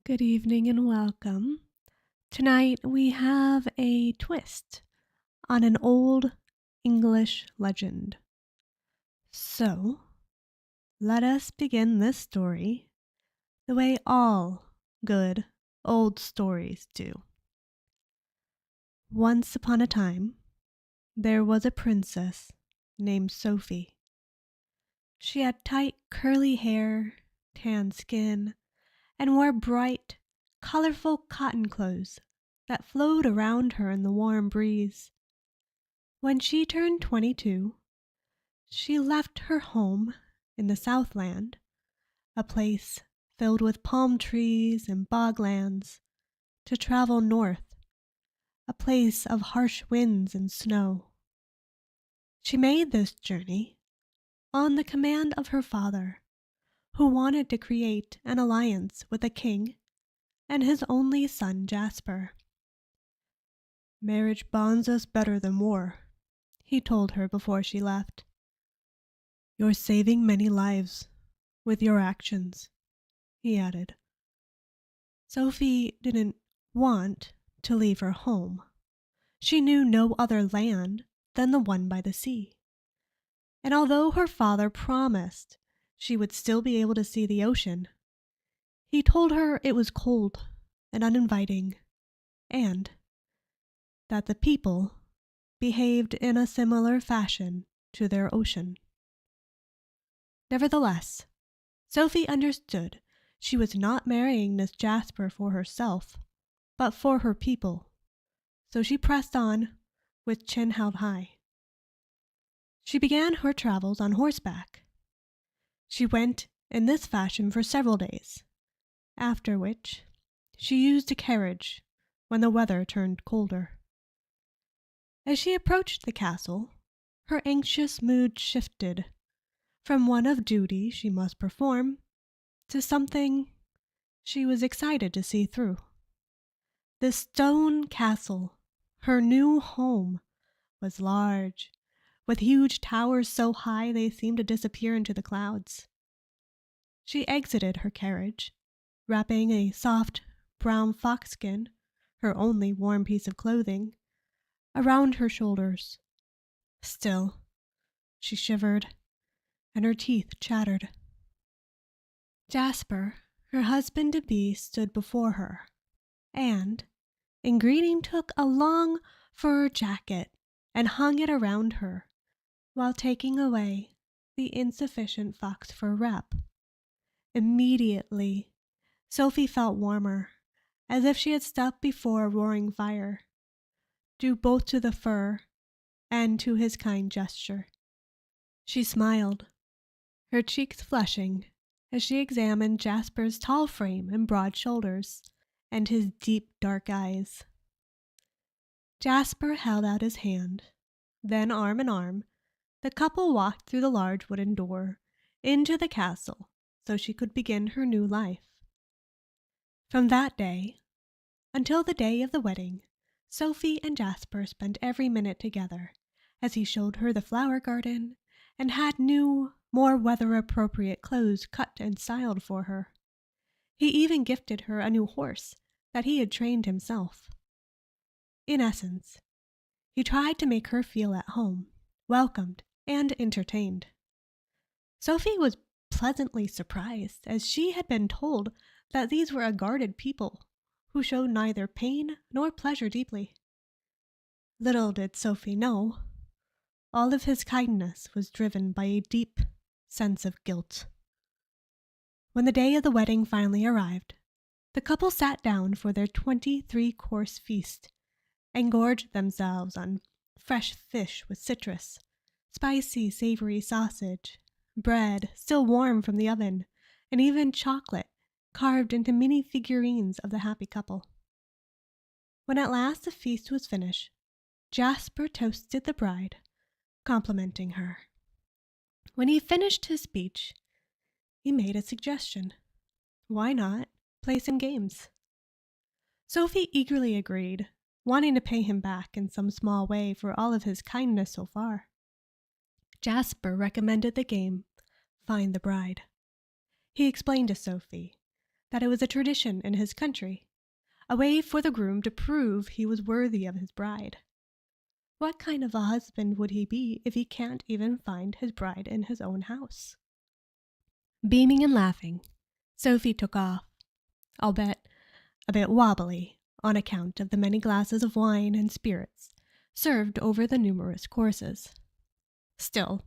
Good evening and welcome. Tonight we have a twist on an old English legend. So, let us begin this story the way all good old stories do. Once upon a time, there was a princess named Sophie. She had tight curly hair, tan skin, and wore bright, colorful cotton clothes that flowed around her in the warm breeze. When she turned 22, she left her home in the Southland, a place filled with palm trees and boglands, to travel north, a place of harsh winds and snow. She made this journey on the command of her father, who wanted to create an alliance with a king and his only son Jasper. "Marriage bonds us better than war," he told her before she left. "You're saving many lives with your actions," he added. Sophie didn't want to leave her home. She knew no other land than the one by the sea. And although her father promised she would still be able to see the ocean, he told her it was cold and uninviting, and that the people behaved in a similar fashion to their ocean. Nevertheless, Sophie understood she was not marrying this Jasper for herself, but for her people, so she pressed on with chin held high. She began her travels on horseback. She went in this fashion for several days, after which she used a carriage when the weather turned colder. As she approached the castle, her anxious mood shifted from one of duty she must perform to something she was excited to see through. The stone castle, her new home, was large, with huge towers so high they seemed to disappear into the clouds. She exited her carriage, wrapping a soft brown foxskin, her only warm piece of clothing, around her shoulders. Still, she shivered, and her teeth chattered. Jasper, her husband-to-be, stood before her, and, in greeting, took a long fur jacket and hung it around her, while taking away the insufficient fox fur wrap. Immediately, Sophie felt warmer, as if she had stepped before a roaring fire, due both to the fur and to his kind gesture. She smiled, her cheeks flushing, as she examined Jasper's tall frame and broad shoulders, and his deep dark eyes. Jasper held out his hand. Then, arm in arm, the couple walked through the large wooden door into the castle so she could begin her new life. From that day until the day of the wedding, Sophie and Jasper spent every minute together, as he showed her the flower garden and had new, more weather-appropriate clothes cut and styled for her. He even gifted her a new horse that he had trained himself. In essence, he tried to make her feel at home, welcomed, and entertained. Sophie was pleasantly surprised, as she had been told that these were a guarded people who showed neither pain nor pleasure deeply. Little did Sophie know, all of his kindness was driven by a deep sense of guilt. When the day of the wedding finally arrived, the couple sat down for their 23-course feast and gorged themselves on fresh fish with citrus, spicy, savory sausage, bread still warm from the oven, and even chocolate carved into mini figurines of the happy couple. When at last the feast was finished, Jasper toasted the bride, complimenting her. When he finished his speech, he made a suggestion. Why not play some games? Sophie eagerly agreed, wanting to pay him back in some small way for all of his kindness so far. Jasper recommended the game, Find the Bride. He explained to Sophie that it was a tradition in his country, a way for the groom to prove he was worthy of his bride. What kind of a husband would he be if he can't even find his bride in his own house? Beaming and laughing, Sophie took off, albeit a bit wobbly on account of the many glasses of wine and spirits served over the numerous courses. Still,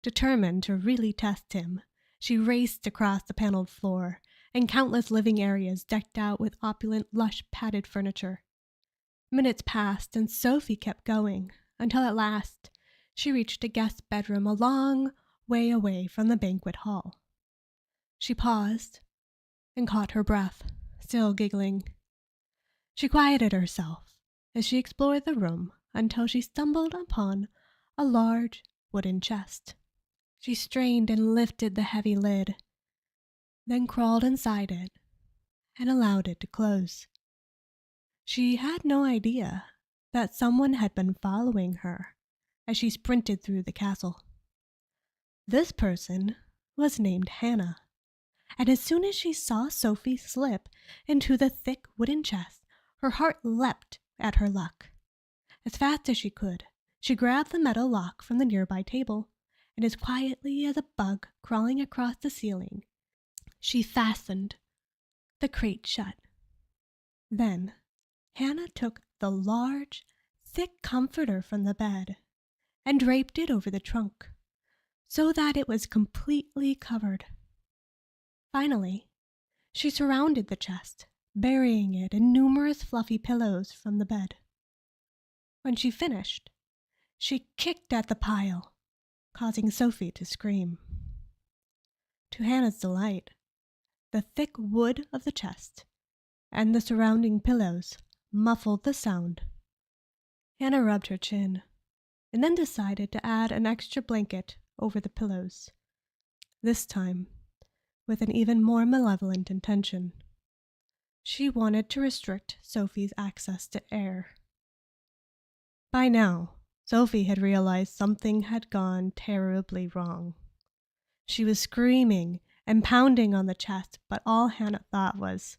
determined to really test him, she raced across the paneled floor and countless living areas decked out with opulent, lush, padded furniture. Minutes passed, and Sophie kept going, until at last she reached a guest bedroom a long way away from the banquet hall. She paused and caught her breath, still giggling. She quieted herself as she explored the room until she stumbled upon a large wooden chest. She strained and lifted the heavy lid, then crawled inside it and allowed it to close. She had no idea that someone had been following her as she sprinted through the castle. This person was named Hannah, and as soon as she saw Sophie slip into the thick wooden chest, her heart leapt at her luck. As fast as she could, she grabbed the metal lock from the nearby table, and as quietly as a bug crawling across the ceiling, she fastened the crate shut. Then Hannah took the large, thick comforter from the bed and draped it over the trunk, so that it was completely covered. Finally, she surrounded the chest, burying it in numerous fluffy pillows from the bed. When she finished, she kicked at the pile, causing Sophie to scream. To Hannah's delight, the thick wood of the chest and the surrounding pillows muffled the sound. Hannah rubbed her chin and then decided to add an extra blanket over the pillows, this time with an even more malevolent intention. She wanted to restrict Sophie's access to air. By now, Sophie had realized something had gone terribly wrong. She was screaming and pounding on the chest, but all Hannah thought was,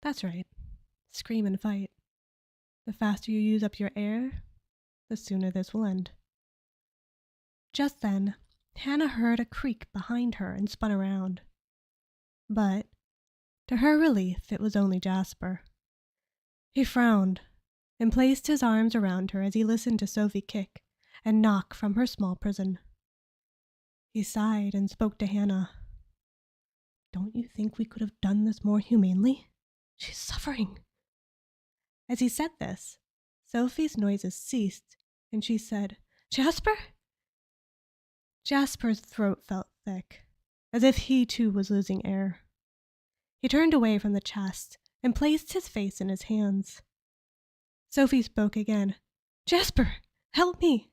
"That's right, scream and fight. The faster you use up your air, the sooner this will end." Just then, Hannah heard a creak behind her and spun around. But, to her relief, it was only Jasper. He frowned and placed his arms around her as he listened to Sophie kick and knock from her small prison. He sighed and spoke to Hannah. "Don't you think we could have done this more humanely? She's suffering." As he said this, Sophie's noises ceased, and she said, "Jasper?" Jasper's throat felt thick, as if he too was losing air. He turned away from the chest and placed his face in his hands. Sophie spoke again. "Jasper, help me!"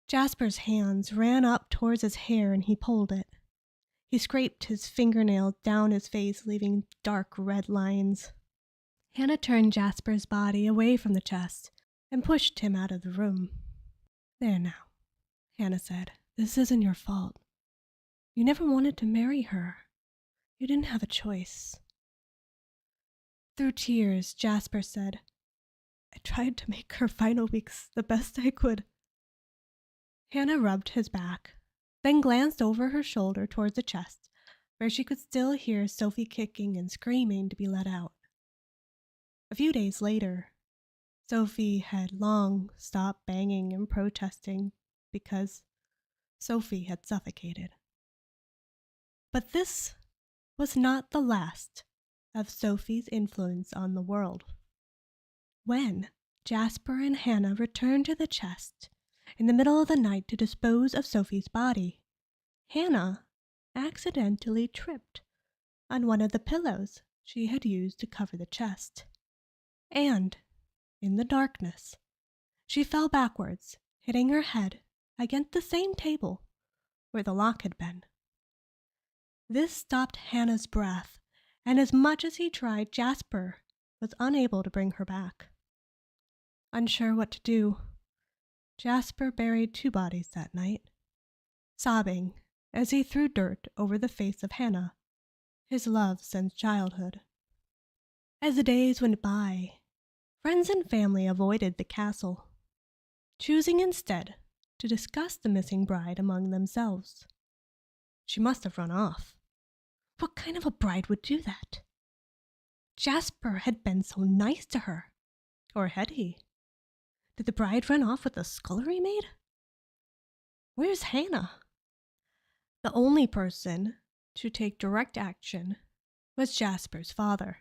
Jasper's hands ran up towards his hair and he pulled it. He scraped his fingernails down his face, leaving dark red lines. Hannah turned Jasper's body away from the chest and pushed him out of the room. "There now," Hannah said. "This isn't your fault. You never wanted to marry her. You didn't have a choice." Through tears, Jasper said, "I tried to make her final weeks the best I could." Hannah rubbed his back, then glanced over her shoulder towards the chest, where she could still hear Sophie kicking and screaming to be let out. A few days later, Sophie had long stopped banging and protesting because Sophie had suffocated. But this was not the last of Sophie's influence on the world. When Jasper and Hannah returned to the chest in the middle of the night to dispose of Sophie's body, Hannah accidentally tripped on one of the pillows she had used to cover the chest. And, in the darkness, she fell backwards, hitting her head against the same table where the lock had been. This stopped Hannah's breath, and as much as he tried, Jasper was unable to bring her back. Unsure what to do, Jasper buried 2 bodies that night, sobbing as he threw dirt over the face of Hannah, his love since childhood. As the days went by, friends and family avoided the castle, choosing instead to discuss the missing bride among themselves. She must have run off. What kind of a bride would do that? Jasper had been so nice to her. Or had he? Did the bride run off with the scullery maid? Where's Hannah? The only person to take direct action was Jasper's father.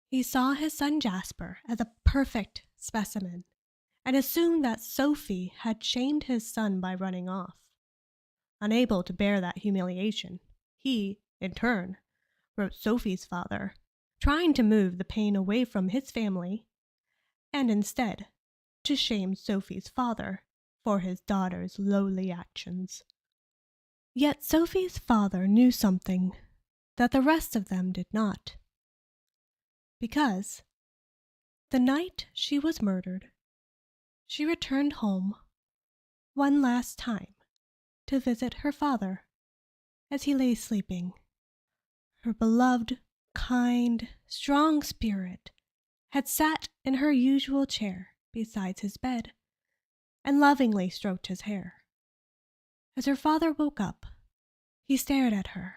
He saw his son Jasper as a perfect specimen and assumed that Sophie had shamed his son by running off. Unable to bear that humiliation, he, in turn, wrote Sophie's father, trying to move the pain away from his family, and instead to shame Sophie's father for his daughter's lowly actions. Yet Sophie's father knew something that the rest of them did not. Because the night she was murdered, she returned home one last time to visit her father as he lay sleeping. Her beloved, kind, strong spirit had sat in her usual chair beside his bed and lovingly stroked his hair. As her father woke up, he stared at her,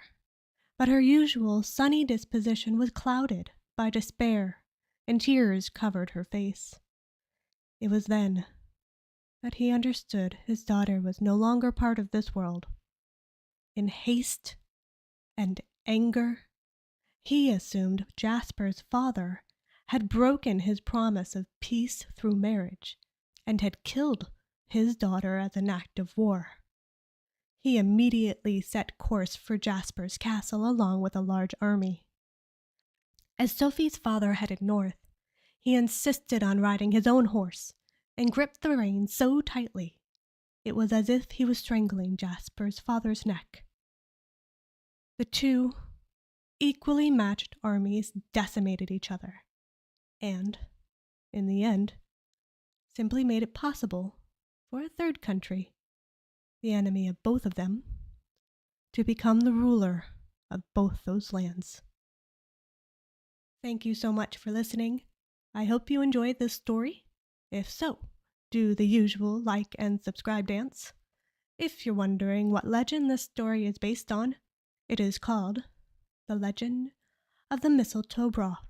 but her usual sunny disposition was clouded by despair, and tears covered her face. It was then that he understood his daughter was no longer part of this world. In haste and anger, he assumed Jasper's father had broken his promise of peace through marriage and had killed his daughter as an act of war. He immediately set course for Jasper's castle along with a large army. As Sophie's father headed north, he insisted on riding his own horse and gripped the reins so tightly it was as if he was strangling Jasper's father's neck. The two equally matched armies decimated each other, and, in the end, simply made it possible for a third country, the enemy of both of them, to become the ruler of both those lands. Thank you so much for listening. I hope you enjoyed this story. If so, do the usual like and subscribe dance. If you're wondering what legend this story is based on, it is called The Legend of the Mistletoe Broth.